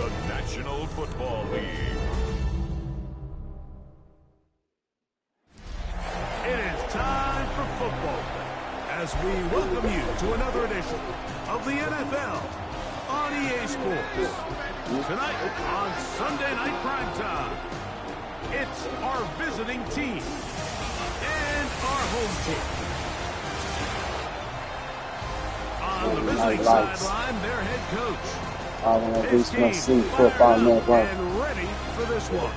the National Football League. It is time for football as we welcome you to another edition of the NFL on EA Sports. Tonight on Sunday Night Primetime, it's our visiting team and our home team. On the visiting sideline, their head coach. His team fired up and ready for this one.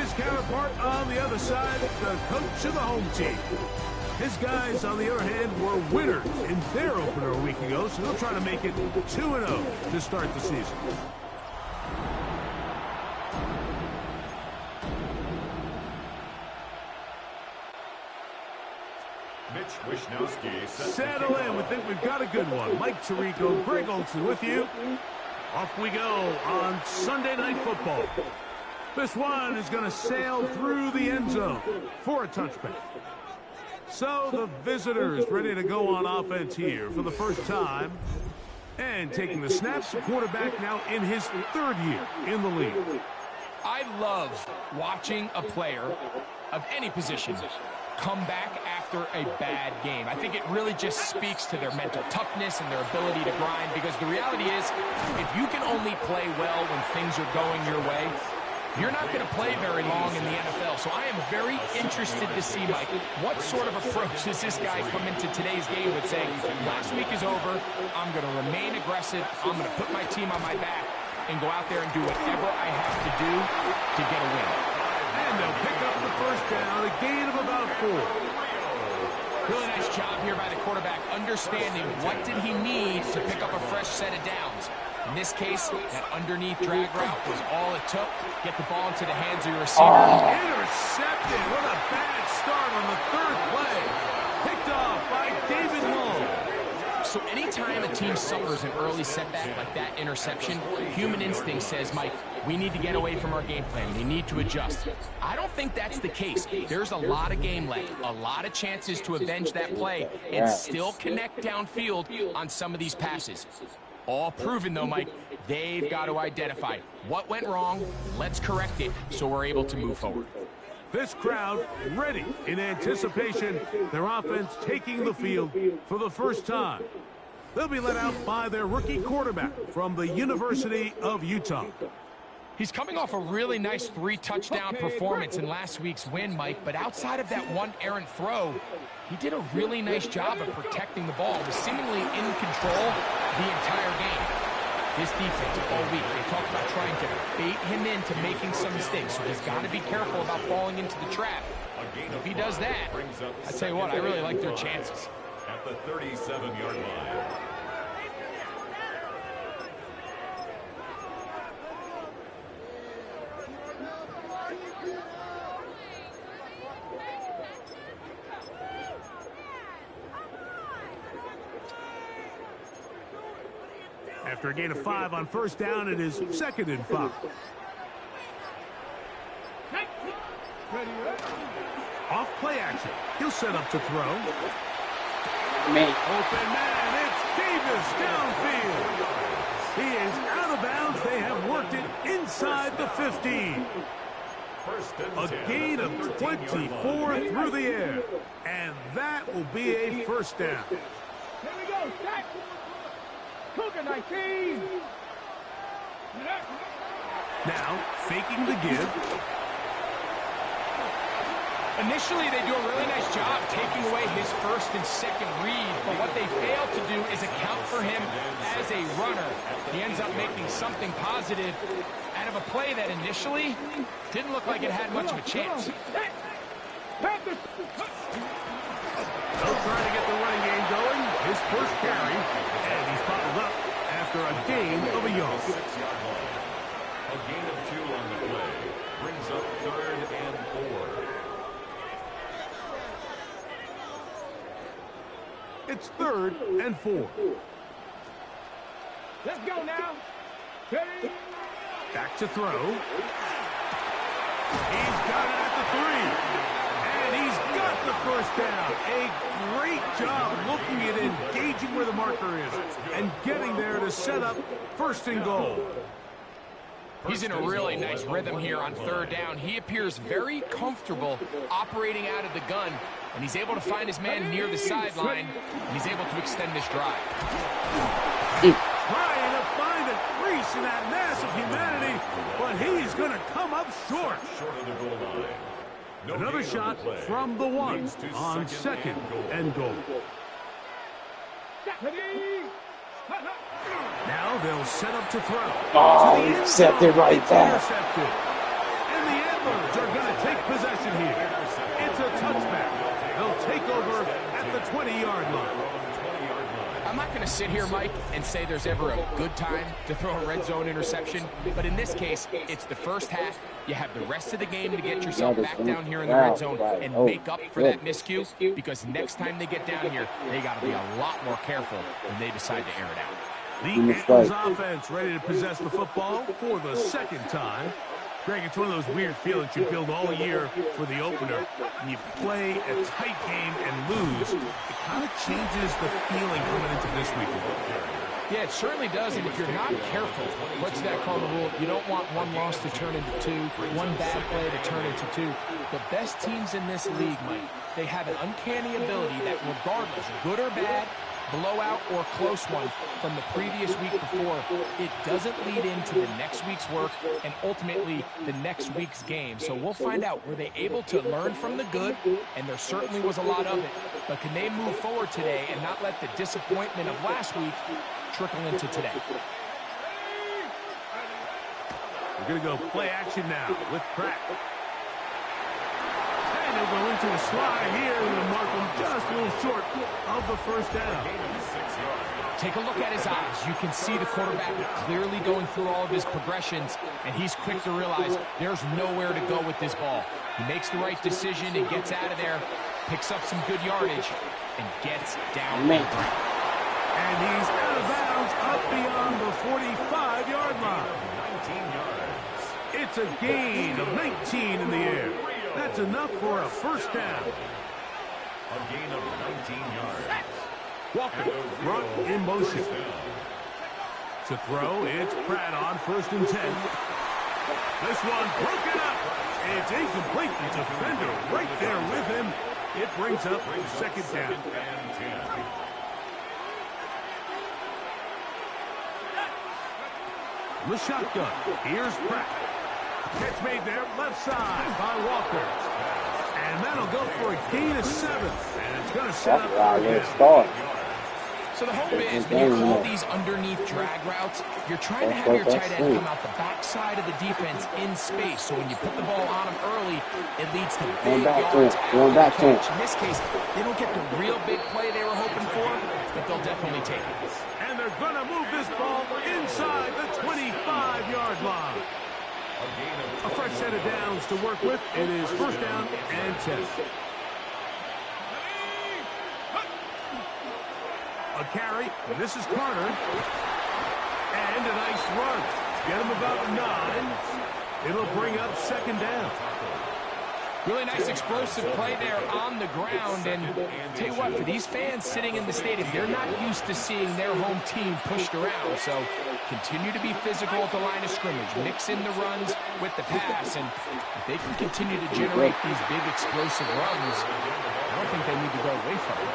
His counterpart on the other side, the coach of the home team. His guys, on the other hand, were winners in their opener a week ago, so they'll try to make it 2-0 to start the season. Settle in. We think we've got a good one. Mike Tirico, Greg Olson with you. Off we go on Sunday Night Football. This one is going to sail through the end zone for a touchback. So the visitors ready to go on offense here for the first time. And taking the snaps, the quarterback now in his third year in the league. I love watching a player of any position come back after a bad game. I think it really just speaks to their mental toughness and their ability to grind, because the reality is, if you can only play well when things are going your way, you're not going to play very long in the NFL. So I am very interested to see, Mike, what sort of approach does this guy come into today's game with, saying, last week is over, I'm going to remain aggressive, I'm going to put my team on my back and go out there and do whatever I have to do to get a win. And they'll pick up the first down, a gain of about 4. Really nice job here by the quarterback, understanding what did he need to pick up a fresh set of downs. In this case, that underneath drag route was all it took. Get the ball into the hands of your receiver. Intercepted. What a bad start on the third play. Picked off by David Long. So anytime a team suffers an early setback like that interception, human instinct says, Mike, we need to get away from our game plan. We need to adjust. I don't think that's the case. There's a lot of game left, a lot of chances to avenge that play and still connect downfield on some of these passes. All proven, though, Mike, they've got to identify what went wrong, let's correct it, so we're able to move forward. This crowd ready in anticipation, their offense taking the field for the first time. They'll be led out by their rookie quarterback from the University of Utah. He's coming off a really nice 3-touchdown performance in last week's win, Mike, but outside of that one errant throw, he did a really nice job of protecting the ball. He was seemingly in control the entire game. This defense all week, they talked about trying to bait him into making some mistakes, so he's got to be careful about falling into the trap. If he does that, I tell you what, I really like their chances. At the 37-yard line. After a gain of 5 on first down, it is 2nd and 5. Off play action. He'll set up to throw. Open man, it's Davis downfield. He is out of bounds. They have worked it inside the 15. A gain of 24 through the air. And that will be a first down. Here we go, set. Cougar 19. Now, faking the give. Initially, they do a really nice job taking away his first and second read, but what they fail to do is account for him as a runner. He ends up making something positive out of a play that initially didn't look like it had much of a chance. They'll try to get the running game going. His first carry, and he's bottled up after a gain of a yard. A gain of 2 on the play brings up 3rd and 4. It's 3rd and 4. Let's go now. Ready? Back to throw. He's got it at the 3. And And he's got the first down. A great job looking at engaging where the marker is and getting there to set up first and goal. He's in a really nice rhythm here on third down. He appears very comfortable operating out of the gun, and he's able to find his man near the sideline, and he's able to extend this drive. Trying to find a crease in that mass of humanity, but he's going to come up short. Short of the goal line. Another shot from the one on second and goal. Now they'll set up to throw. Oh, he intercepted right there. Intercepted. And the Antlers are going to take possession here. It's a touchback. They'll take over at the 20-yard line. I'm not going to sit here, Mike, and say there's ever a good time to throw a red zone interception, but in this case, it's the first half. You have the rest of the game to get yourself back down here in the red zone and make up for that miscue, because next time they get down here, they got to be a lot more careful when they decide to air it out. The Antlers offense ready to possess the football for the second time. Greg, it's one of those weird feelings you build all year for the opener, and you play a tight game and lose. It kind of changes the feeling coming into this weekend. Yeah, it certainly does, and if you're not careful, what's that called the rule? You don't want one loss to turn into two, one bad play to turn into two. The best teams in this league, Mike, they have an uncanny ability that regardless, good or bad, blowout or close one from the previous week before, it doesn't lead into the next week's work and ultimately the next week's game. So we'll find out, were they able to learn from the good? And there certainly was a lot of it. But can they move forward today and not let the disappointment of last week trickle into today? We're going to go play action now with Pratt. And they'll go into a slide here, and they'll mark him just a little short of the first down. Take a look at his eyes. You can see the quarterback clearly going through all of his progressions, and he's quick to realize there's nowhere to go with this ball. He makes the right decision and gets out of there, picks up some good yardage, and gets down the ground. And he's out of bounds up beyond the 45-yard line. 19 yards. It's a gain of 19 in the air. That's enough for a first down. A gain of 19 yards. Walker brought in motion. To throw, it's Pratt on 1st and 10. This one broken up. It's incomplete. The defender right there with him. It brings up second down. And 10. The shotgun. Here's Pratt. Catch made there, left side by Walker. And that'll go for a gain of 7. And it's going to set up start. So the hope is when you call these underneath drag routes, you're trying to have your tight end come out the backside of the defense in space. So when you put the ball on him early, it leads to big yards. In this case, they don't get the real big play they were hoping for, but they'll definitely take it. And they're going to move this ball inside the 25-yard line. A fresh set of downs to work with. It is first down and 10. A carry. This is Carter. And a nice run. Get him about 9. It'll bring up second down. Really nice explosive play there on the ground. And tell you what, for these fans sitting in the stadium, they're not used to seeing their home team pushed around. So continue to be physical at the line of scrimmage. Mix in the runs with the pass. And if they can continue to generate these big explosive runs, I don't think they need to go away from it.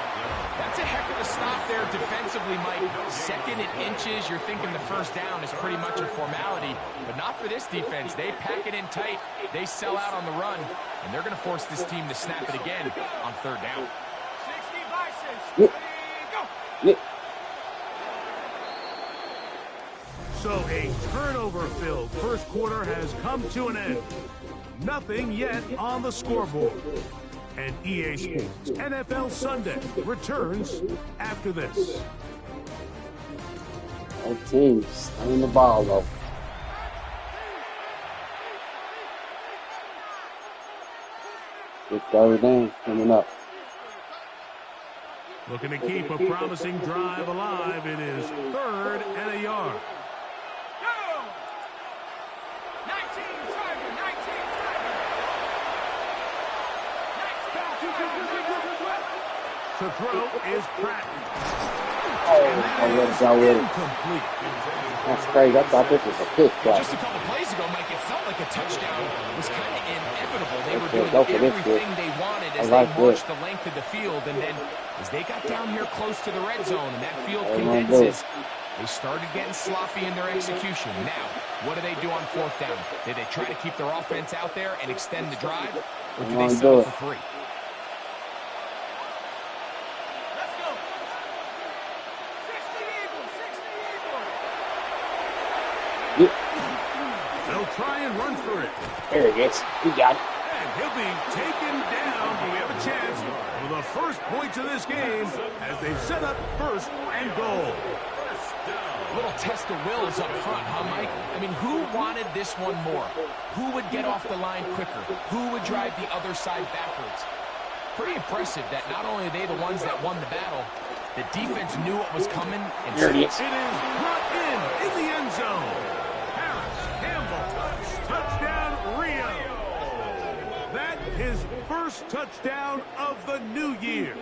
That's a heck of a stop there defensively, Mike. Second and inches, you're thinking the first down is pretty much a formality. But not for this defense. They pack it in tight. They sell out on the run. And they're going to force this team to snap it again on third down. 60 Bisons. Go. So a turnover-filled first quarter has come to an end. Nothing yet on the scoreboard. And EA Sports NFL Sunday returns after this. Both teams on the ball, though. Good third down coming up. Looking to keep a promising drive alive. It is 3rd and a yard. Go. 19 driver, 19 driver. To throw is Pratt. I let it go with it. Incomplete. That's crazy. I thought this was a pick play. Just a couple plays ago, Mike, it felt like a touchdown was kind of inevitable. They were Okay, doing go for this, everything kid. they wanted I as like they marched this. the length of the field. And then as they got down here close to the red zone and that field They won't do condenses, it. they started getting sloppy in their execution. Now, what do they do on fourth down? Did they try to keep their offense out there and extend the drive? Or do they won't settle do it. for three? Let's go. 60 Eagles, 60 Eagles. They'll try and run for it. There it is. He got it. And he'll be taken down, but we have a chance for the first points of this game as they've set up first and goal. A little test of wills up front, huh, Mike? I mean, who wanted this one more? Who would get off the line quicker? Who would drive the other side backwards? Pretty impressive that not only are they the ones that won the battle, the defense knew what was coming. And There it is. It is brought in the end zone. Harris, Campbell, touchdown, Rio. That his first touchdown of the new year.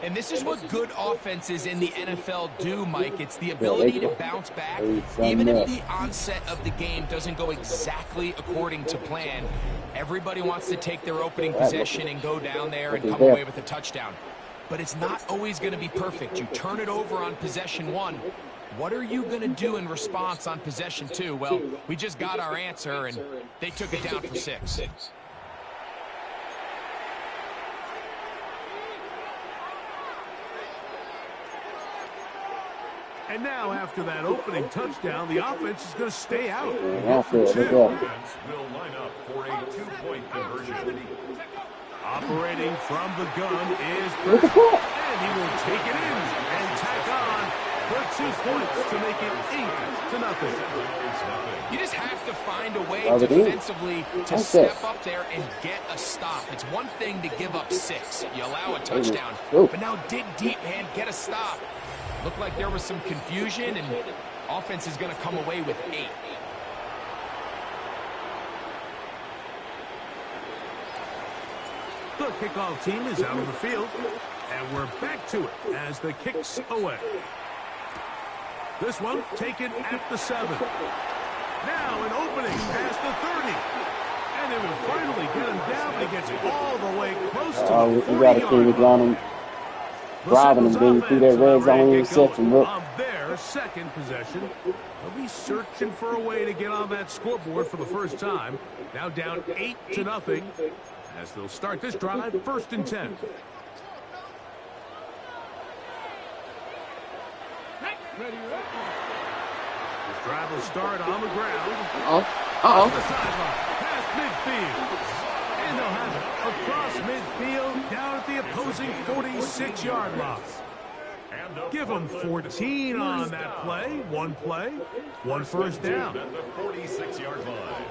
And this is what good offenses in the NFL do, Mike. It's the ability to bounce back, even if the onset of the game doesn't go exactly according to plan. Everybody wants to take their opening possession and go down there and come away with a touchdown. But it's not always going to be perfect. You turn it over on possession one. What are you going to do in response on possession two? Well, we just got our answer, and they took it down for 6. And now, after that opening touchdown, the offense is going to stay out. That's it. Look up. Offense will line up for a 2-point conversion. Operating from the gun is Look at that. and he will take it in and tack on for 2 points to make it 8-0. You just have to find a way Other team. defensively to That's step it. up there and get a stop. It's one thing to give up 6. You allow a touchdown. Ooh. But now dig deep, man. Get a stop. Looked like there was some confusion, and offense is going to come away with 8. The kickoff team is out on the field, and we're back to it as the kick's away. This one taken at the 7. Now an opening past the 30. And they will finally get him down, but he gets all the way close to the 40-yard we got to keep it on him. Driving them, being through that red zone interception. Look. On their second possession, they'll be searching for a way to get on that scoreboard for the first time. Now down 8-0 as they'll start this drive, 1st and 10. This drive will start on the ground. On the sideline, past midfield. And they'll have it across midfield, down at the opposing 46-yard line. Give them 14 on that play. One play, one first down. At the 46-yard line.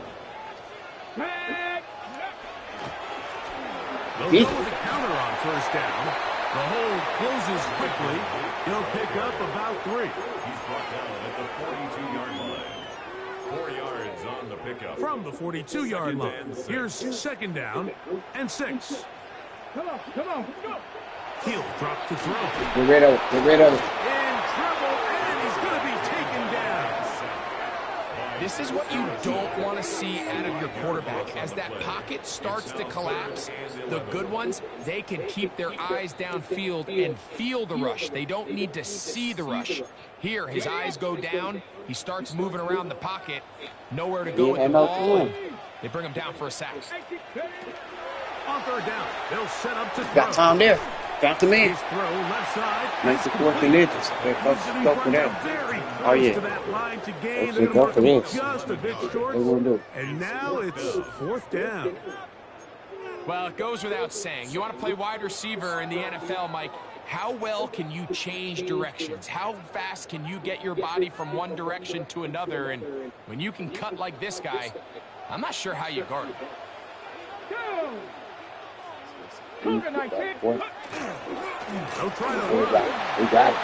They'll go with a counter on first down. The hole closes quickly. He'll pick up about 3. He's brought down at the 42-yard line. 4 yards on the pickup. From the 42-yard line, here's 2nd down and 6. Come on, go. He'll drop to throw. Get rid of it. Get rid of it. In trouble, and he's going to be taken down. This is what you don't want to see out of your quarterback. As that pocket starts to collapse, the good ones, they can keep their eyes downfield and feel the rush. They don't need to see the rush. Here, his eyes go down. He starts moving around the pocket. Nowhere to go with the ball. And they bring him down for a sack. On 3rd down, they'll set up to throw. Got time there. Got them in. His throw left side. Makes it 14 inches. They're supposed to go for that. Very Oh, close yeah. to that line to gain. They go for this. Just a bit short. They won't do it. And now it's 4th down. Well, it goes without saying. You want to play wide receiver in the NFL, Mike, how well can you change directions? How fast can you get your body from one direction to another? And when you can cut like this guy, I'm not sure how you guard him. They'll try to run. We got it.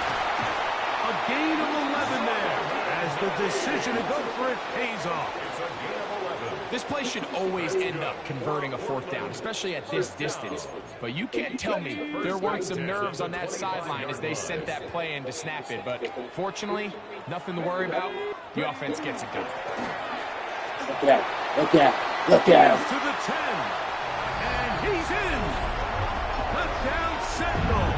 A gain of 11 there as the decision to go for it pays off. It's a gain of 11. This play should always end up converting a 4th down, especially at this distance. But you can't tell me there weren't some nerves on that sideline as they sent that play in to snap it. But fortunately, nothing to worry about. The offense gets it done. Look at him. Look at him. Look at him. To the 10. And he's in. Touchdown, Sentinel.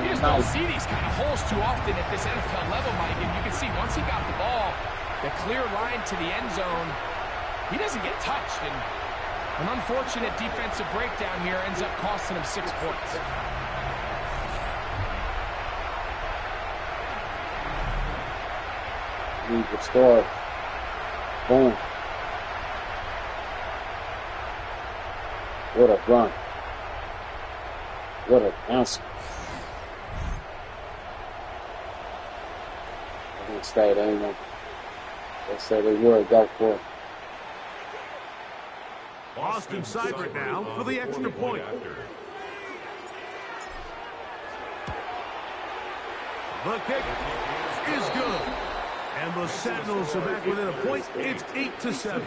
You just don't see these kind of holes too often at this NFL level, Mike. And you can see once he got the ball, the clear line to the end zone, he doesn't get touched. And an unfortunate defensive breakdown here ends up costing him 6 points. Need restored. Boom. What a run. What a bounce. I didn't stay there anymore. They said they would go for it. Austin Seibert now for the extra point. The kick is good. And the Sentinels are back within a point. It's 8-7.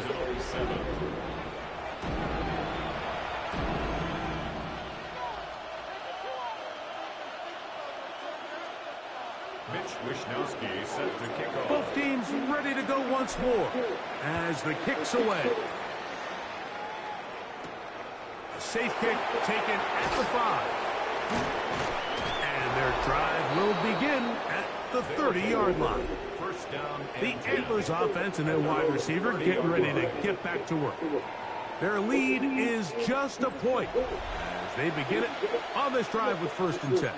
Set to kick off. Both teams ready to go once more as the kick's away. A safe kick taken at the 5. And their drive will begin at the 30-yard line. First down. The Antlers offense and their wide receiver getting ready to get back to work. Their lead is just a point as they begin it on this drive with 1st and 10.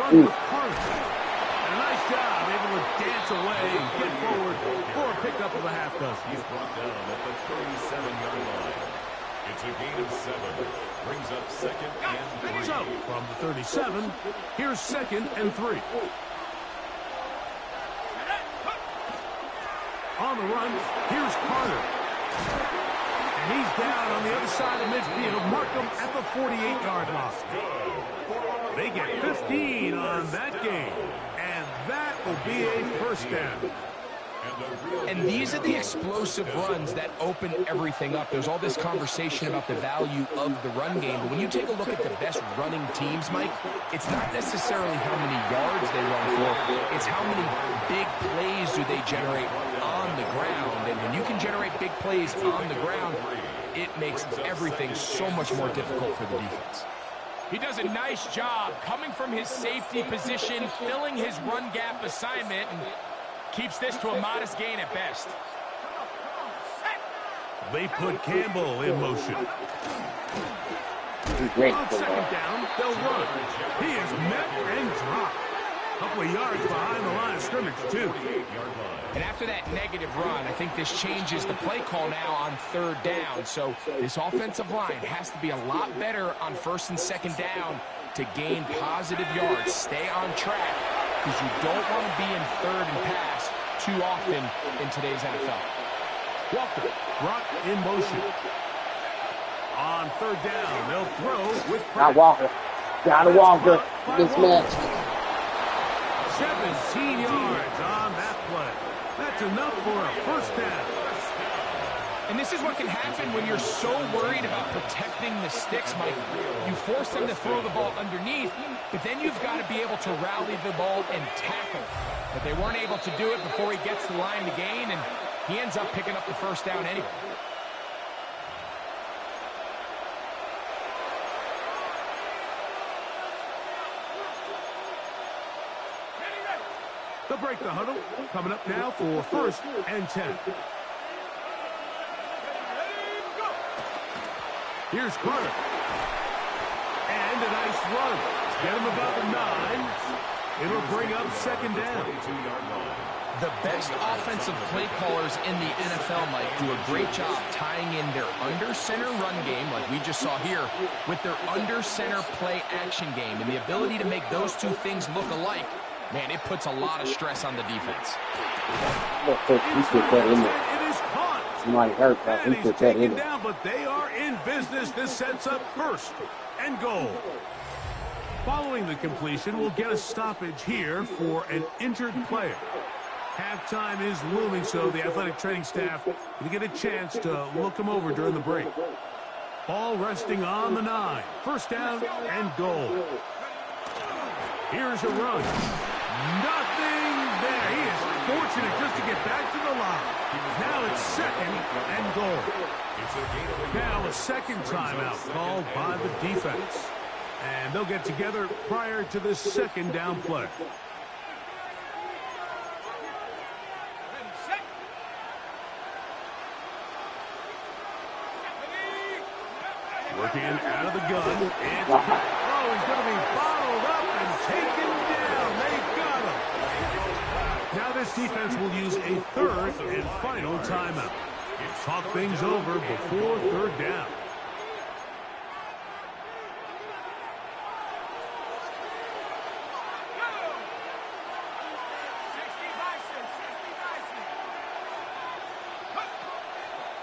With Carter. And a nice job, able to dance away and get forward for a pickup of a half dozen. He's brought down at the 37-yard line. It's a gain of 7. Brings up 2nd and 3. So, from the 37, here's 2nd and 3. On the run, here's Carter. And he's down on the other side of midfield. Mark him at the 48-yard line. They get 15 on that game, and that will be a 1st down. And these are the explosive runs that open everything up. There's all this conversation about the value of the run game, but when you take a look at the best running teams, Mike, it's not necessarily how many yards they run for, it's how many big plays do they generate on the ground. And when you can generate big plays on the ground, it makes everything so much more difficult for the defense. He does a nice job coming from his safety position, filling his run gap assignment, and keeps this to a modest gain at best. They put Campbell in motion. Great. On 2nd down, they'll run. He is met and dropped. A couple of yards behind the line of scrimmage, too. And after that negative run, I think this changes the play call now on 3rd down. So this offensive line has to be a lot better on 1st and 2nd down to gain positive yards. Stay on track because you don't want to be in 3rd and pass too often in today's NFL. Walker brought in motion. On 3rd down, they'll throw with Got Walker. Got a Walker. Mismatch. 17 yards on that play. That's enough for a 1st down. And this is what can happen when you're so worried about protecting the sticks, Mike. You force them to throw the ball underneath, but then you've got to be able to rally the ball and tackle. But they weren't able to do it before he gets the line to gain, and he ends up picking up the 1st down anyway. They'll break the huddle. Coming up now for 1st and 10. Here's Carter. And a nice run. Get him about the 9. It'll bring up 2nd down. The best offensive play callers in the NFL, Mike, do a great job tying in their under-center run game, like we just saw here, with their under-center play action game. And the ability to make those two things look alike, man, it puts a lot of stress on the defense. It is caught. Somebody hurt, but And he he's took that taken hit. down, but they are in business. This sets up first and goal. Following the completion, we'll get a stoppage here for an injured player. Halftime is looming, so the athletic training staff will get a chance to look him over during the break. Ball resting on the 9. First down and goal. Here's a run. Nothing there. He is fortunate just to get back to the line. Now it's second and goal. Now a second timeout called by the defense. And they'll get together prior to this second down play. Working out of the gun. Oh, he's going to be bottled up and taken down. They got him. Now this defense will use a third and final timeout. Talk things over before third down.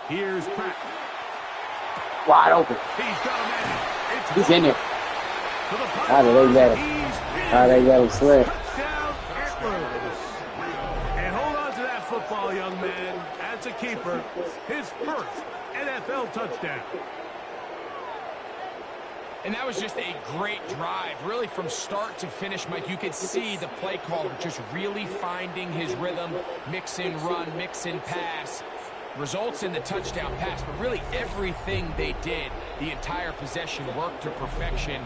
Here's Pratt. Wide open. He's got a man. He's in there. How did they let him? How they let him slip? Touchdown, Antlers. And hold on to that football, young man. That's a keeper. His first NFL touchdown. And that was just a great drive, really from start to finish, Mike. You could see the play caller just really finding his rhythm, mix in run, mix in pass. Results in the touchdown pass, but really everything they did, the entire possession worked to perfection.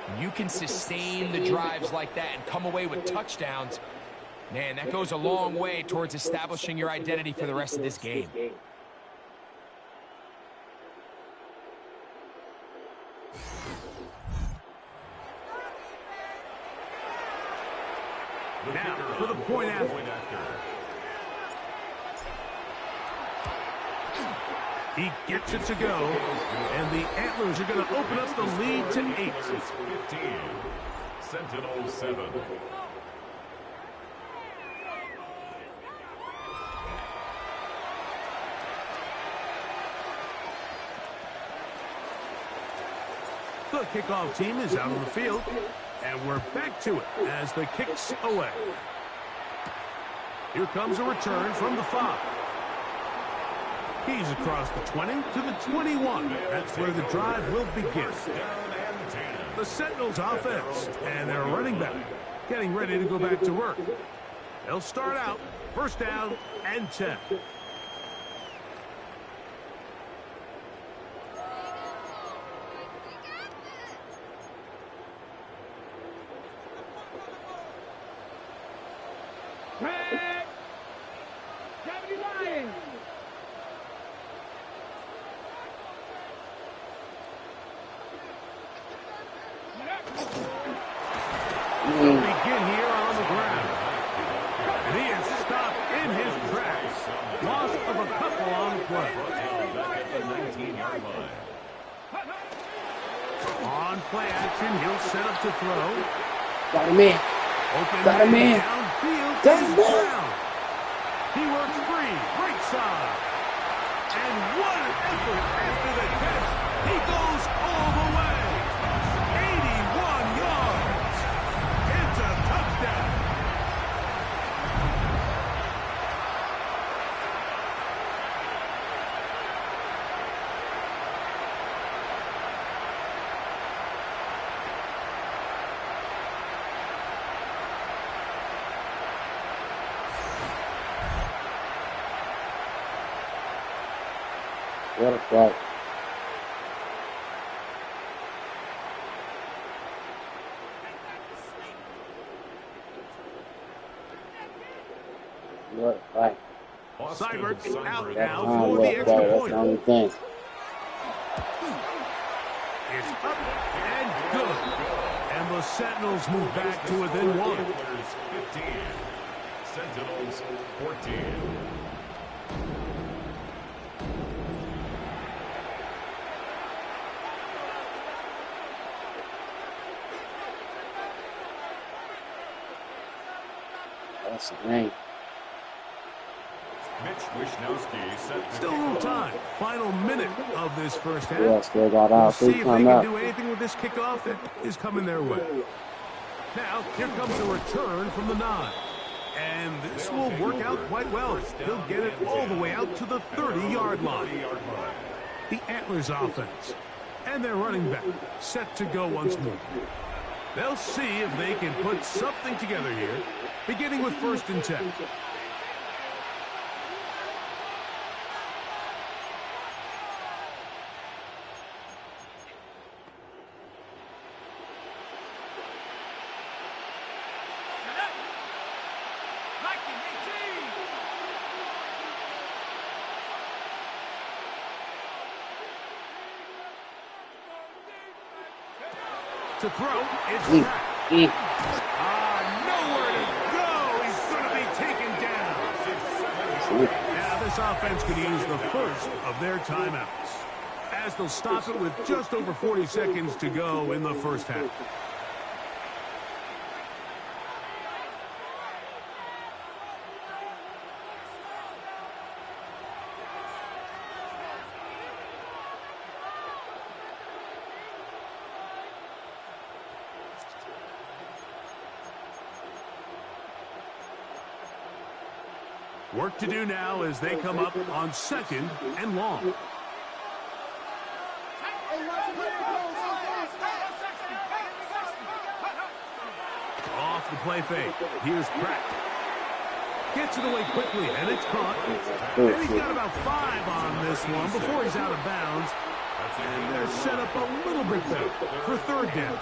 When you can sustain the drives like that and come away with touchdowns, man, that goes a long way towards establishing your identity for the rest of this game. Now for the point after. He gets it to go, and the Antlers are going to open up the lead to 8. 15, Sentinel 7. The kickoff team is out on the field, and we're back to it as the kick's away. Here comes a return from the 5. He's across the 20 to the 21. That's where the drive will begin. The Sentinels offense and their running back getting ready to go back to work. They'll start out first down and 10. Red! Deputy Lions! We'll begin here on the ground. And he is stopped in his tracks. Loss of a couple on the play. Back at the 19-yard line. On play action, he'll set up to throw. Got him in. Open Got him in. downfield to Got the him in. ground. He works free, right side. And what an effort after the catch. He goes all the way. 81 yards. It's a touchdown. What a play. What a play. Seibert out That now time for the left extra play. That's point. the only thing. It's up and good. And the Sentinels move back to within 1. 15, Sentinels 14. That's the name. Mitch Wishnowski set to Still a kick little off. time. Final minute of this first half. Yeah, still got We'll all see three if they coming can up. do anything with this kickoff that is coming their way. Now, here comes a return from the 9. And this will work out quite well. They'll get it all the way out to the 30-yard line. The Antlers offense. And their running back set to go once more. They'll see if they can put something together here, beginning with 1st and 10. To throw, it's Pratt. Nowhere to go. He's going to be taken down. Now this offense could use the first of their timeouts, as they'll stop it with just over 40 seconds to go in the first half. Work to do now as they come up on 2nd and long. Off the play fake. Here's Pratt. Gets it away quickly, and it's caught. And he's got about 5 on this one before he's out of bounds. And they're set up a little bit better for 3rd down.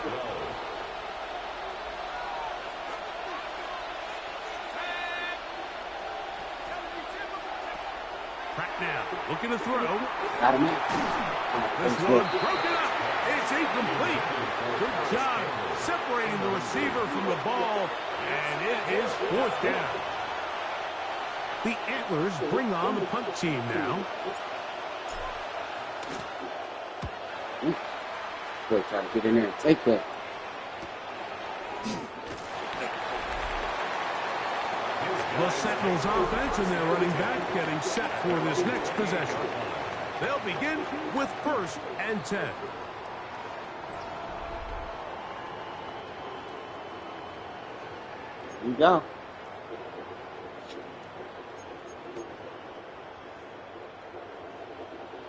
Now, looking to throw. Got him. This one broken up. It's incomplete. Good job separating the receiver from the ball, and it is 4th down. The Antlers bring on the punt team now. Good, try to get in there and take that. The Sentinels offense and their running back getting set for this next possession. They'll begin with 1st and 10. Here you go.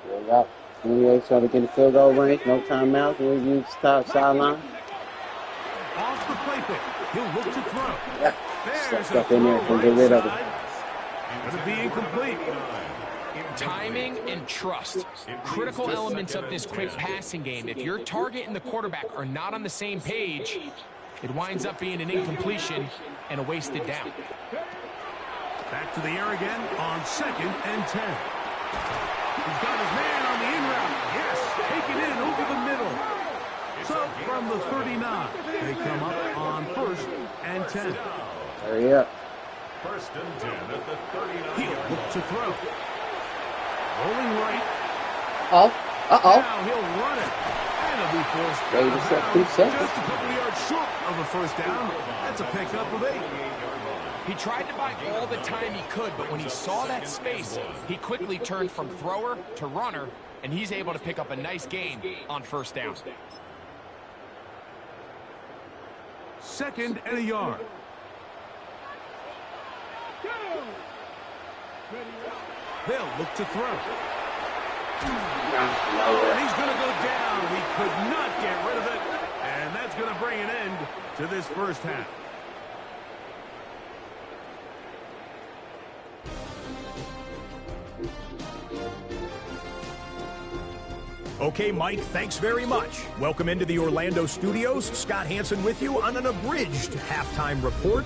There you go. Anyway, try to get a field goal range. No timeouts. We'll use stop sideline. Off the play fake. He'll look to throw. Yeah. There's Stuck in there. Can get rid of it. Going to be incomplete. Timing and trust. Critical elements of this quick passing game. If your target and the quarterback are not on the same page, it winds up being an incompletion and a wasted down. Back to the air again on 2nd and 10. He's got his man on the in route. Yes, taken in over the middle. So from the 39, they come up on 1st and 10. Hurry up. 1st and 10 at the 39. He'll look to throw. Rolling right. Oh. Uh-oh. Now he'll run it. And he'll be forced Wait out a of second, bounds. 2 seconds. Just a couple of yards short of a 1st down. That's a pickup of 8. He tried to buy all the time he could, but when he saw that space, he quickly turned from thrower to runner, and he's able to pick up a nice gain on 1st down. 2nd and a yard. They'll look to throw. And he's going to go down. He could not get rid of it. And that's going to bring an end to this first half. Okay, Mike, thanks very much. Welcome into the Orlando studios. Scott Hansen with you on an abridged halftime report.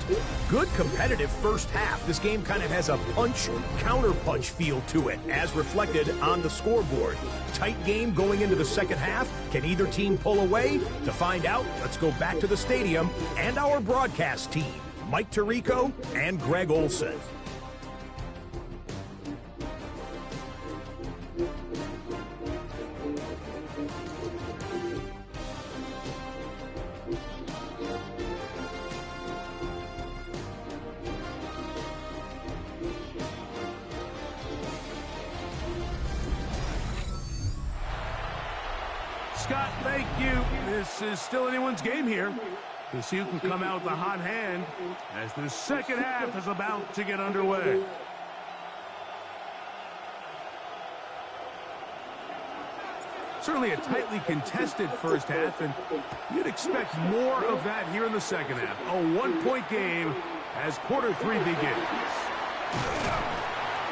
Good competitive first half. This game kind of has a punch-counter-punch feel to it, as reflected on the scoreboard. Tight game going into the second half. Can either team pull away? To find out, let's go back to the stadium and our broadcast team, Mike Tirico and Greg Olson. Scott, thank you. This is still anyone's game here. We'll see who can come out with a hot hand as the second half is about to get underway. Certainly a tightly contested first half, and you'd expect more of that here in the second half. A one-point game as quarter 3 begins.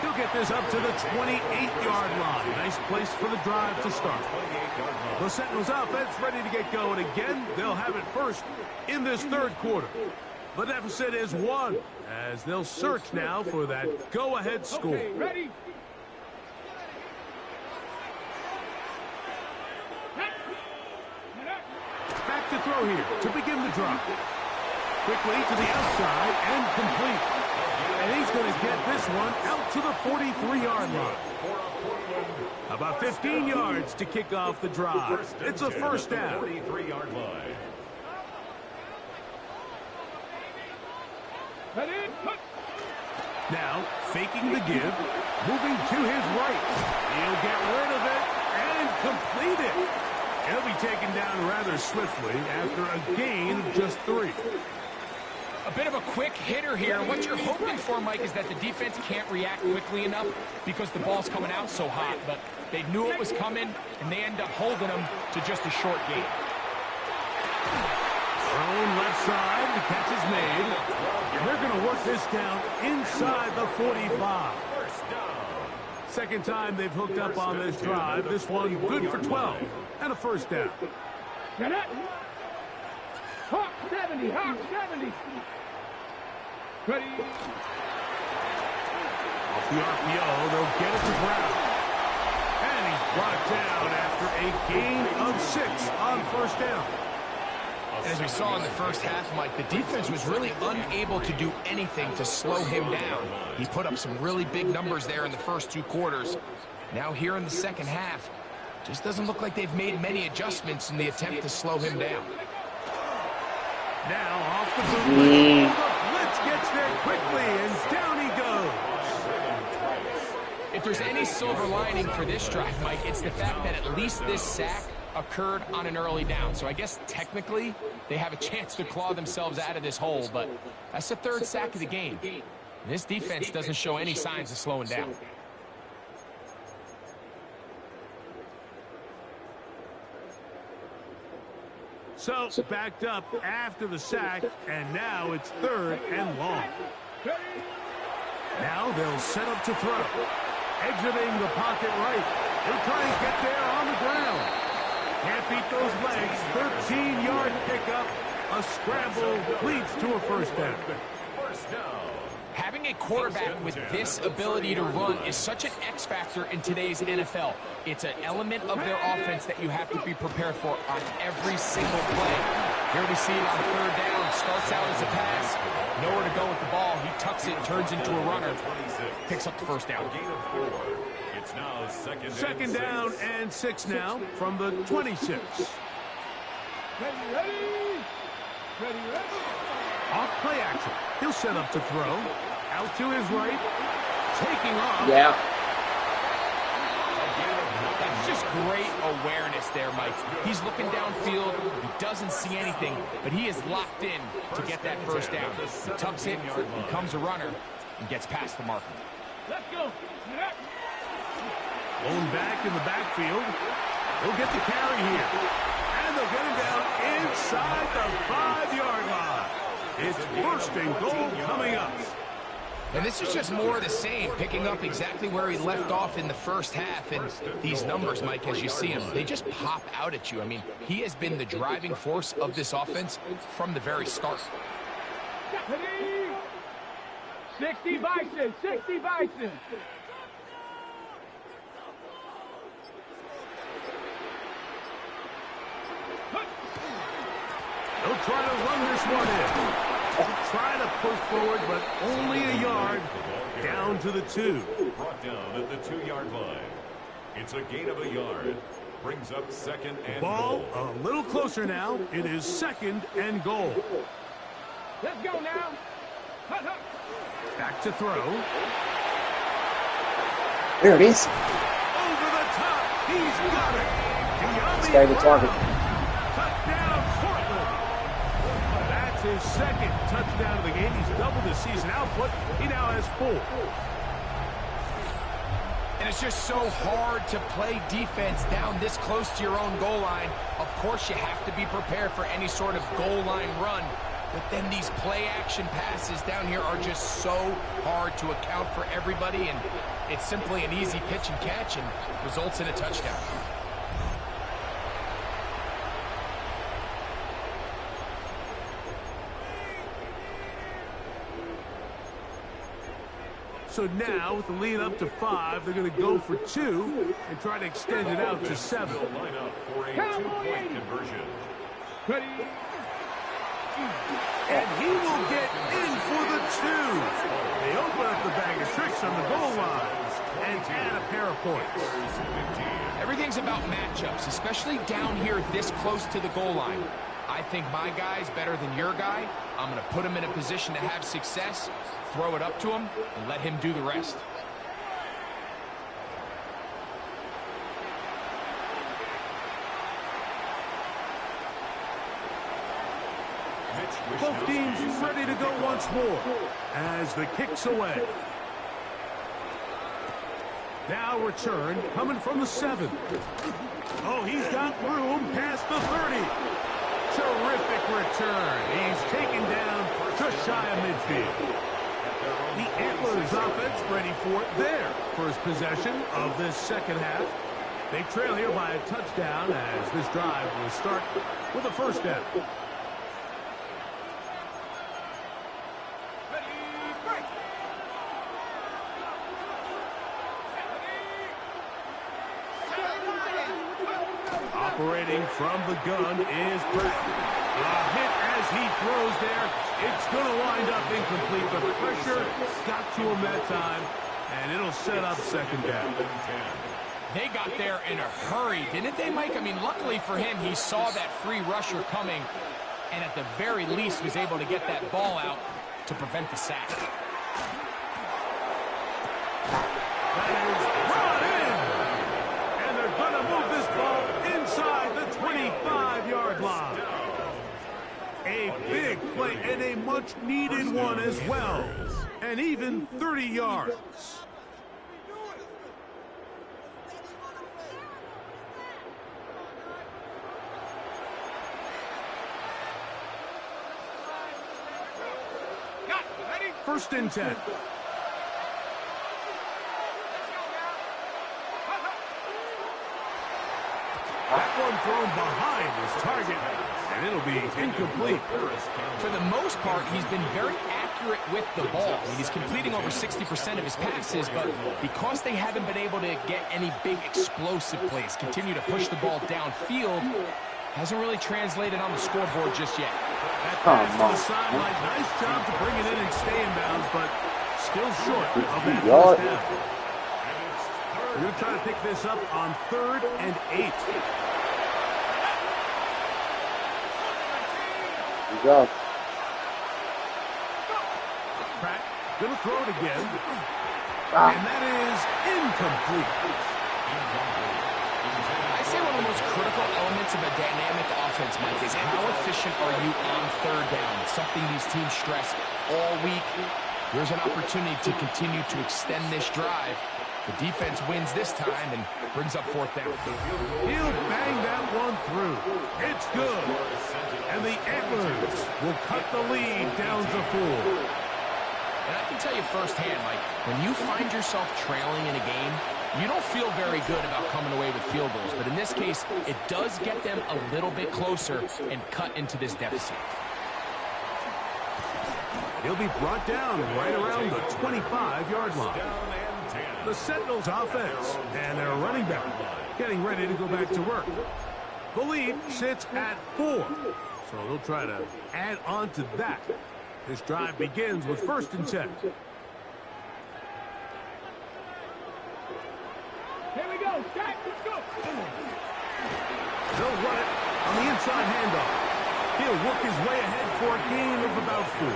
He'll get this up to the 28-yard line. Nice place for the drive to start. The Sentinels offense ready to get going again. They'll have it first in this third quarter. The deficit is 1 as they'll search now for that go-ahead score. Okay, ready? Back to throw here to begin the drive. Quickly to the outside and complete. And he's going to get this one out to the 43-yard line. About 15 yards to kick off the drive. It's a first down. 43-yard line. Now, faking the give, moving to his right. He'll get rid of it and complete it. He'll be taken down rather swiftly after a gain of just 3. A bit of a quick hitter here. What you're hoping for, Mike, is that the defense can't react quickly enough because the ball's coming out so hot. But they knew it was coming, and they end up holding them to just a short gain. Thrown left side, the catch is made. And they're going to work this down inside the 45. Second time they've hooked up on this drive. This one good for 12 and a first down. Hawk 70, Hawk 70. Ready? Off the RPO, they'll get it to Brown. And he's brought down after a gain of 6 on first down. As we saw in the first half, Mike, the defense was really unable to do anything to slow him down. He put up some really big numbers there in the first 2 quarters. Now here in the second half, just doesn't look like they've made many adjustments in the attempt to slow him down. Now off the bootleg. The blitz gets there quickly, and down he goes. If there's any silver lining for this drive, Mike, it's the fact that at least this sack occurred on an early down. So I guess technically they have a chance to claw themselves out of this hole, but that's the 3rd sack of the game. And this defense doesn't show any signs of slowing down. So backed up after the sack, and now it's 3rd and long. Now they'll set up to throw. Exiting the pocket right. He'll try and get there on the ground. Can't beat those legs. 13-yard pickup. A scramble leads to a first down. Having a quarterback with this ability to run is such an X factor in today's NFL. It's an element of their offense that you have to be prepared for on every single play. Here we see it on 3rd down. Starts out as a pass. Nowhere to go with the ball. He tucks it, turns into a runner. Picks up the first down. It's now second down and 6 now from the 26. Ready, ready. Ready, ready. Off play action. He'll set up to throw. Out to his right. Taking off. Yeah. That's just great awareness there, Mike. He's looking downfield. He doesn't see anything, but he is locked in to get that first down. He tucks it, becomes a runner, and gets past the marker. Let's go. Blown back in the backfield. He'll get the carry here. And they'll get him down inside the 5-yard line. It's 1st and goal coming up. And this is just more of the same, picking up exactly where he left off in the first half. And these numbers, Mike, as you see them, they just pop out at you. I mean, he has been the driving force of this offense from the very start. 60 Bison, 60 Bison. He'll try to run this one in. Try to push forward, but only a yard. Down to the 2. Brought down at the 2-yard line. It's a gain of a yard. Brings up 2nd and Ball goal. a little closer now. It is 2nd and goal. Let's go now. Hut, hut. Back to throw. There it is. Over the top. He's got it. stay the target. Touchdown, Portland. That's his second touchdown of the game. He's doubled his season output. He now has 4. And it's just so hard to play defense down this close to your own goal line. Of course, you have to be prepared for any sort of goal line run. But then these play-action passes down here are just so hard to account for everybody. And it's simply an easy pitch and catch and results in a touchdown. So now, with the lead up to 5, they're going to go for 2 and try to extend it out to 7. Line up for a 2-point conversion. Ready? And he will get in for the 2. They open up the bag of tricks on the goal line and add a pair of points. Everything's about matchups, especially down here this close to the goal line. I think my guy's better than your guy. I'm going to put him in a position to have success, throw it up to him, and let him do the rest. Both teams ready to go once more as the kick's away. Now return coming from the 7. Oh, he's got room past the 30. Terrific return. He's taken down just shy of midfield. The Antlers offense ready for it there. First possession of this second half. They trail here by a touchdown as this drive will start with a first down. Operating from the gun is Pratt. A hit as he throws there. It's going to wind up incomplete. The pressure got to him that time, and it'll set up second down. They got there in a hurry, didn't they, Mike? I mean, luckily for him, he saw that free rusher coming, and at the very least was able to get that ball out to prevent the sack. That is brought in, and they're going to move this ball inside the 25-yard line. A big play and a much-needed one as well, and even 30 yards. First and 10. That one thrown behind his target, and it'll be incomplete. For the most part, he's been very accurate with the ball. I mean, he's completing over 60% of his passes, but because they haven't been able to get any big explosive plays, continue to push the ball downfield, hasn't really translated on the scoreboard just yet. That pass to the sideline, nice job to bring it in and stay in bounds, but still short of that first down. We're going to try to pick this up on 3rd and 8. Good job. Pratt going to throw it again. And that is incomplete. I say one of the most critical elements of a dynamic offense, Mike, is how efficient are you on 3rd down? It's something these teams stress all week. Here's an opportunity to continue to extend this drive. The defense wins this time and brings up 4th down. He'll bang that one through. It's good. And the Antlers will cut the lead down to 4. And I can tell you firsthand, Mike, when you find yourself trailing in a game, you don't feel very good about coming away with field goals. But in this case, it does get them a little bit closer and cut into this deficit. He'll be brought down right around the 25-yard line. The Sentinels offense and their running back getting ready to go back to work. The lead sits at 4, so they'll try to add on to that. This drive begins with 1st and 10. Here we go, Jack, let's go. They'll run it on the inside handoff. He'll work his way ahead for a gain of about 4.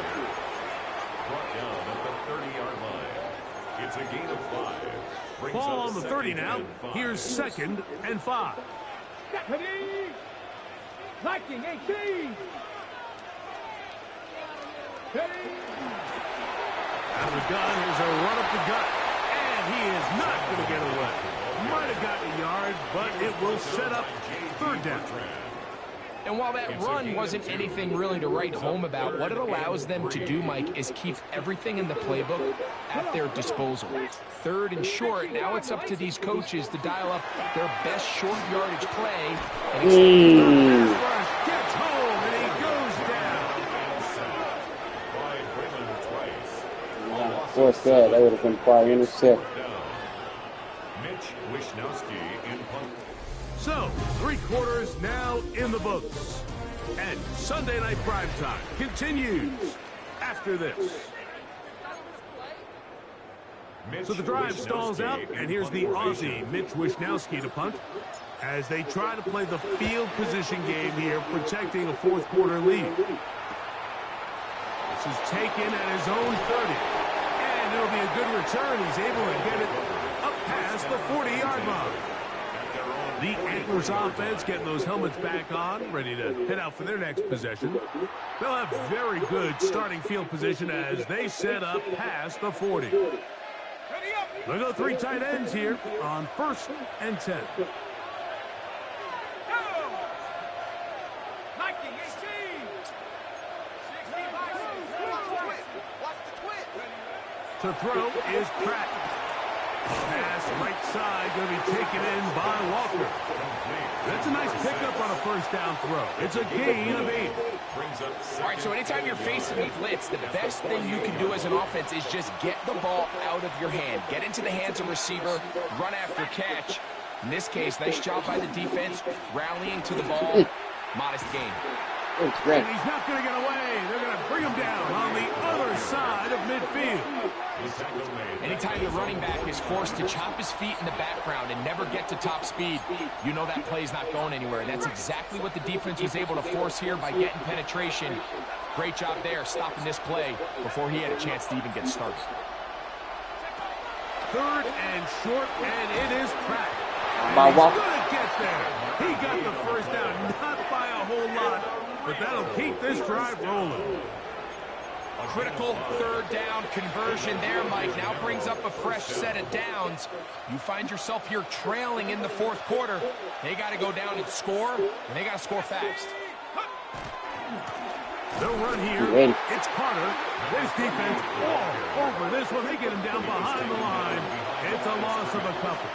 Brought down at the 30-yard line. It's a gain of 5. Ball on the 30 now. Here's 2nd and 5. Ready? Liking 18. Ready? Out of the gun, here's a run up the gut. And he is not going to get away. Might have gotten a yard, but it will set up third down. And while that run wasn't anything really to write home about, what it allows them to do, Mike, is keep everything in the playbook at their disposal. Third and short, now it's up to these coaches to dial up their best short yardage play. And Gets home, and he goes down. Force that would have been quite intercept. So, 3 quarters now in the books. And Sunday Night Primetime continues after this. So the drive stalls out, and here's the Aussie, Mitch Wishnowsky, to punt, as they try to play the field position game here, protecting a fourth quarter lead. This is taken at his own 30. And it'll be a good return. He's able to get it up past the 40-yard line. The Antlers offense getting those helmets back on, ready to head out for their next possession. They'll have very good starting field position as they set up past the 40. They'll go 3 tight ends here on 1st and 10. To throw is Pratt. Pass right side going to be taken in by Walker. That's a nice pickup on a first down throw. It's a gain of 8. All right, so anytime you're facing a blitz, the best thing you can do as an offense is just get the ball out of your hand. Get into the hands of receiver, run after catch. In this case, nice job by the defense, rallying to the ball. Modest gain. And he's not going to get away. They're going to bring him down on the other side of midfield. Anytime the running back is forced to chop his feet in the background and never get to top speed, you know that play's not going anywhere. And that's exactly what the defense was able to force here by getting penetration. Great job there, stopping this play before he had a chance to even get started. 3rd and short, and it is Pratt. By He's Walker. going to get there. He got the first down, not by a whole lot, but that'll keep this drive rolling. Critical 3rd down conversion there, Mike. Now brings up a fresh set of downs. You find yourself here trailing in the 4th quarter. They got to go down and score, and they got to score fast. They'll run here. It's Carter. This defense all over this one. They get him down behind the line. It's a loss of a couple.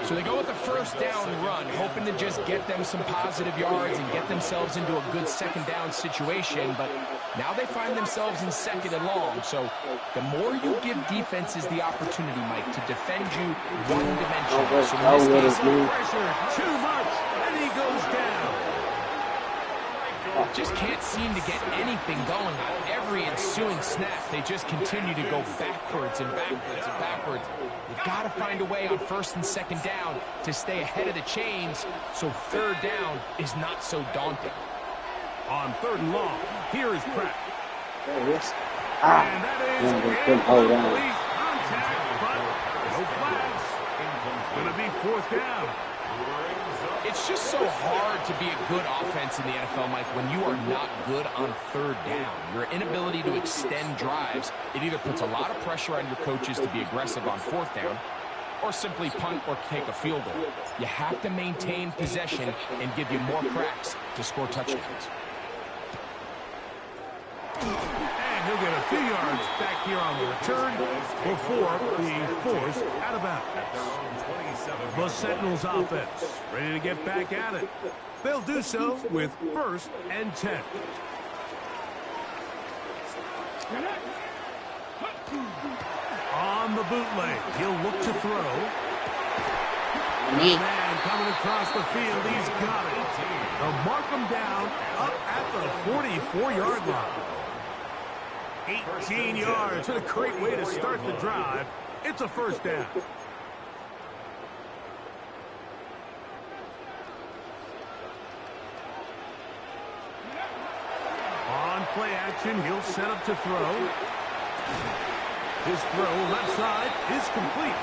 So they go with the first down run, hoping to just get them some positive yards and get themselves into a good 2nd down situation. But now they find themselves in 2nd and long. So the more you give defenses the opportunity, Mike, to defend you one-dimensional. So in this case, Pressure too much, and he goes down. Just can't seem to get anything going on every ensuing snap. They just continue to go backwards and backwards and backwards. You've got to find a way on 1st and 2nd down to stay ahead of the chains so 3rd down is not so daunting. On 3rd and long, here is Pratt. Ah, And that is hold on. incomplete contact, but no flags. It's going to be 4th down. It's just so hard to be a good offense in the NFL, Mike, when you are not good on 3rd down. Your inability to extend drives, it either puts a lot of pressure on your coaches to be aggressive on 4th down or simply punt or take a field goal. You have to maintain possession and give you more cracks to score touchdowns. And he'll get a few yards back here on the return before being forced out of bounds. The Sentinels offense ready to get back at it. They'll do so with 1st and 10. On the bootleg, he'll look to throw. Man coming across the field, he's got it. They'll mark him down up at the 44-yard line. 18 yards. What a great way to start the drive. It's a 1st down. On play action, he'll set up to throw. His throw left side is complete.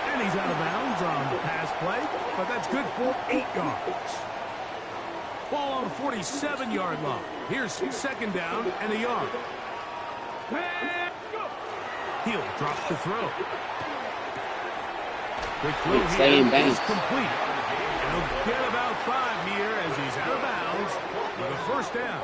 And he's out of bounds on the pass play, but that's good for 8 yards. Ball on the 47-yard line. Here's second down and a yard. He'll drop to throw. Quick throw here is complete. And he'll get about 5 here as he's out of bounds with a first down.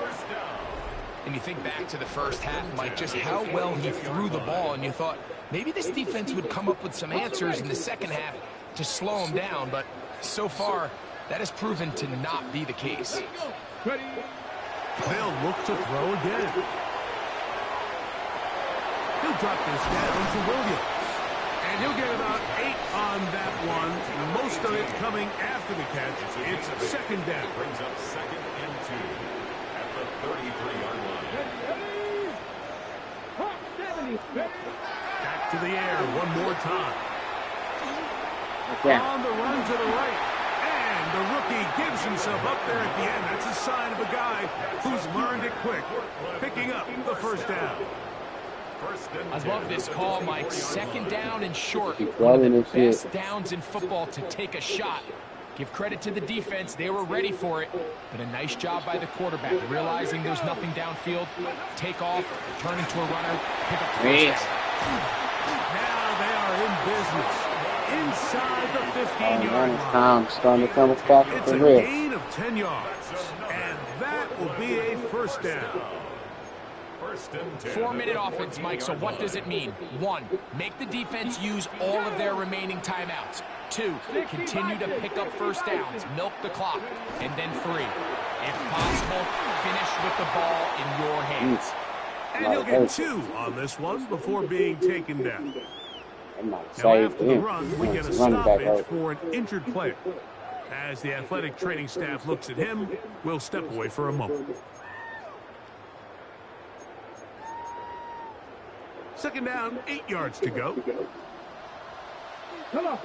And you think back to the first half, Mike, just how well he threw the ball, and you thought maybe this defense would come up with some answers in the second half to slow him down, but so far that has proven to not be the case. They'll look to throw again. He'll drop this down to Williams. And he'll get about 8 on that one. Most of it coming after the catch. It's second down. Brings up second and 2 at the 33-yard line. Back to the air one more time. On the run to the right. And the rookie gives himself up there at the end. That's a sign of a guy who's learned it quick. Picking up the first down. I love this call, Mike. Second down and short. One of the best downs in football to take a shot. Give credit to the defense. They were ready for it. But a nice job by the quarterback. Realizing there's nothing downfield. Take off, turn into a runner, pick up the first down. Now they are in business. Inside the 15-yard line. It's a gain of 10 yards. And that will be a first down. 4-minute offense, Mike, so what does it mean? 1, make the defense use all of their remaining timeouts. 2, continue to pick up first downs, milk the clock. And then 3, if possible, finish with the ball in your hands. And he'll get 2 on this one before being taken down. Now after the run, we get a stoppage for an injured player. As the athletic training staff looks at him, we'll step away for a moment. Second down, 8 yards to go. Come on. Up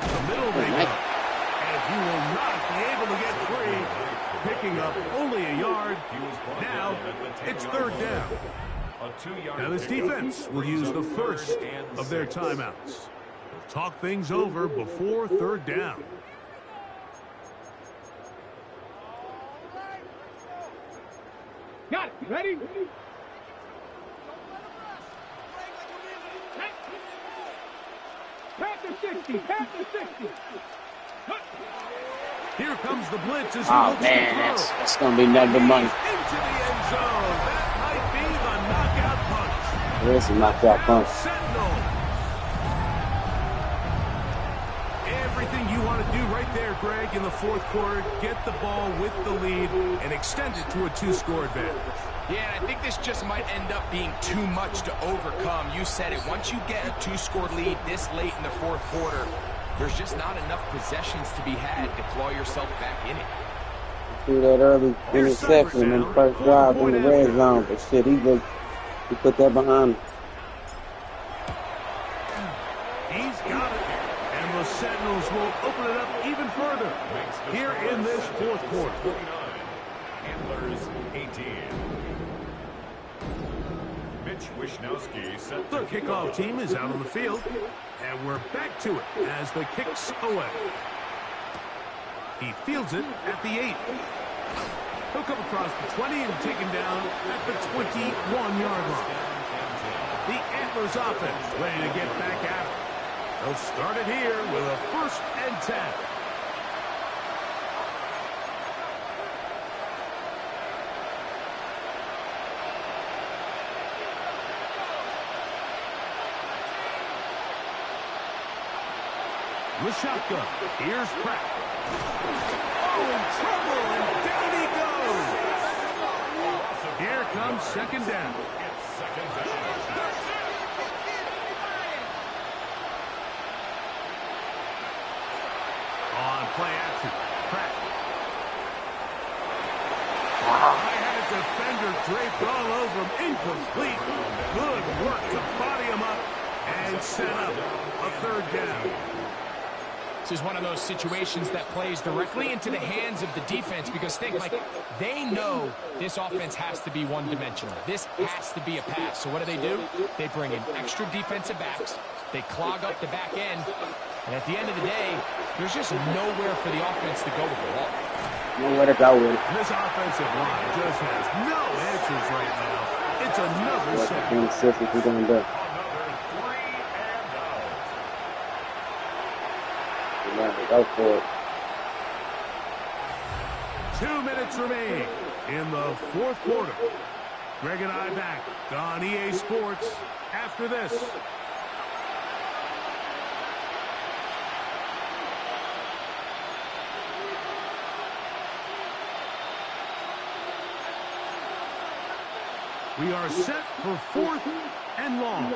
the middle they go. And he will not be able to get free. Picking up only a yard. Now it's third down. Now this defense will use the first of their timeouts. They'll talk things over before third down. Got it. Ready? Pass to 60. Here comes the blitz as he Oh looks man, to throw. that's gonna be nothing but money. Into the end zone. That might be the knockout punch. There's a knockout punch. Sentinel. Everything you want to do right there, Greg, in the fourth quarter. Get the ball with the lead and extend it to a 2-score advantage. Yeah, and I think this just might end up being too much to overcome. You said it. Once you get a 2-score lead this late in the fourth quarter, there's just not enough possessions to be had to claw yourself back in it. See that early interception in the first drive in the red zone, but shit, he put that behind him. He's got it. And the Sentinels will open it up even further here in this fourth quarter. Handlers 18. The kickoff team is out on the field, and we're back to it as the kick's away. He fields it at the 8. He'll come across the 20 and taken down at the 21-yard line. The Antlers offense ready to get back at it. They'll start it here with a 1st and 10. The shotgun. Here's Pratt. Oh, in trouble, and down he goes. Here comes second down. On play action, Pratt. They had a defender draped all over him. Incomplete. Good work to body him up and set up a third down. This is one of those situations that plays directly into the hands of the defense because think, like, they know this offense has to be one-dimensional. This has to be a pass. So what do? They bring in extra defensive backs. They clog up the back end. And at the end of the day, there's just nowhere for the offense to go with the ball. Nowhere to go with it. This offensive line just has no answers right now. It's another sack. What specific we gonna do? Go for it. 2 minutes remain in the fourth quarter. Greg and I back on EA Sports after this. We are set for 4th and long.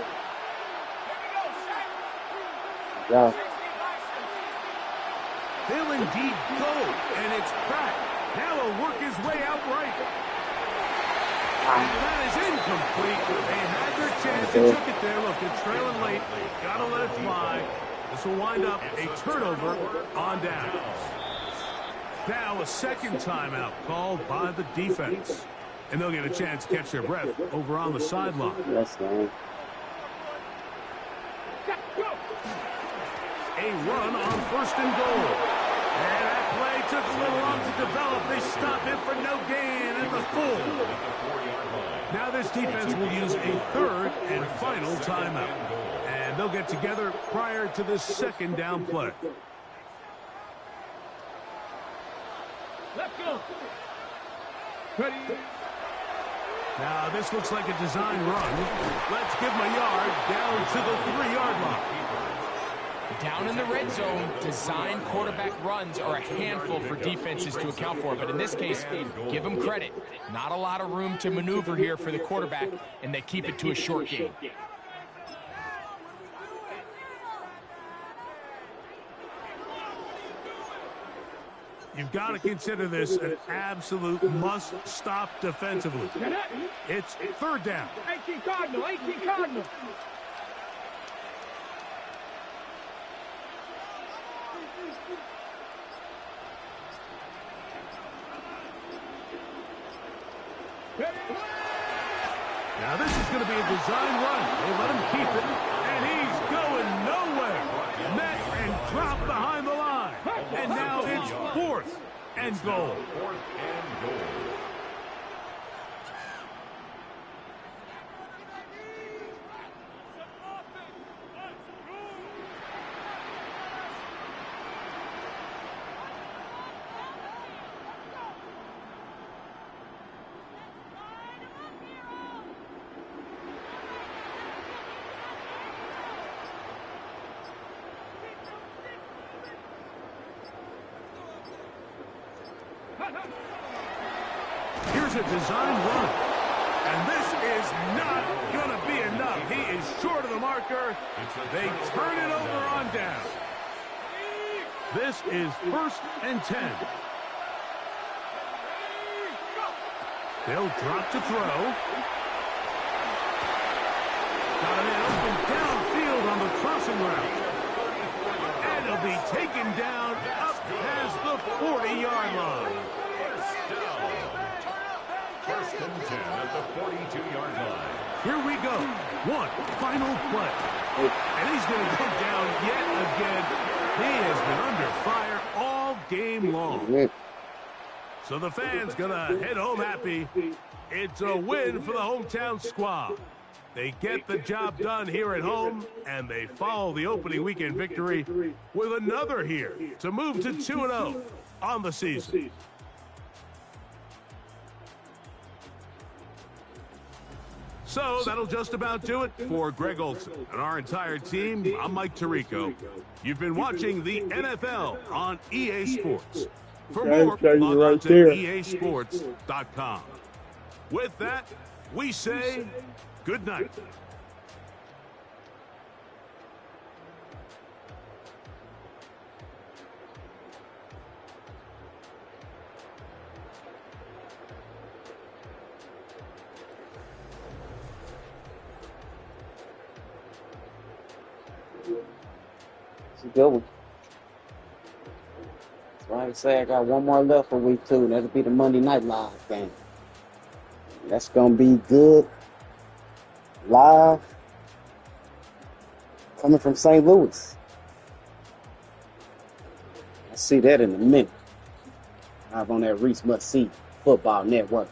Yeah. They'll indeed go, and it's cracked. Now he'll work his way out right. And that is incomplete. They had their chance. They took it there. Look, they're trailing late. Gotta let it fly. This will wind up a turnover on downs. Now a second timeout called by the defense. And they'll get a chance to catch their breath over on the sideline. That's fine. A run on 1st and goal. And that play took a little long to develop. They stop it for no gain in the full. Now this defense will use a 3rd and final timeout. And they'll get together prior to this 2nd down play. Let's go. Ready. Now this looks like a design run. Let's give them a yard down to the 3-yard line. Down in the red zone, design quarterback runs are a handful for defenses to account for. But in this case, give them credit. Not a lot of room to maneuver here for the quarterback, and they keep it to a short gain. You've got to consider this an absolute must-stop defensively. It's 3rd down. 18 Cardinal, 18 Cardinal. Now this is going to be a design run. They let him keep it, and he's going nowhere. Met and dropped behind the line. And now it's 4th and goal. 4th and goal. Here's a design run. And this is not going to be enough. He is short of the marker. They turn it over on down. This is 1st and 10. They'll drop to throw. Got a man open downfield on the crossing route. And he'll be taken down up past the 40-yard line. 1st and 10 at the 42-yard line. Here we go. One final play. And he's going to go down yet again. He has been under fire all game long. So the fans going to head home happy. It's a win for the hometown squad. They get the job done here at home, and they follow the opening weekend victory with another here to move to 2-0 on the season. So that'll just about do it for Greg Olsen and our entire team. I'm Mike Tirico. You've been watching the NFL on EA Sports. For more, log on to easports.com. With that, we say good night. It's a good one. Like I say, I got one more left for week 2. That'll be the Monday Night Live game. That's going to be good. Live. Coming from St. Louis. I'll see that in a minute. Live on that ReeceMustSee Football Network.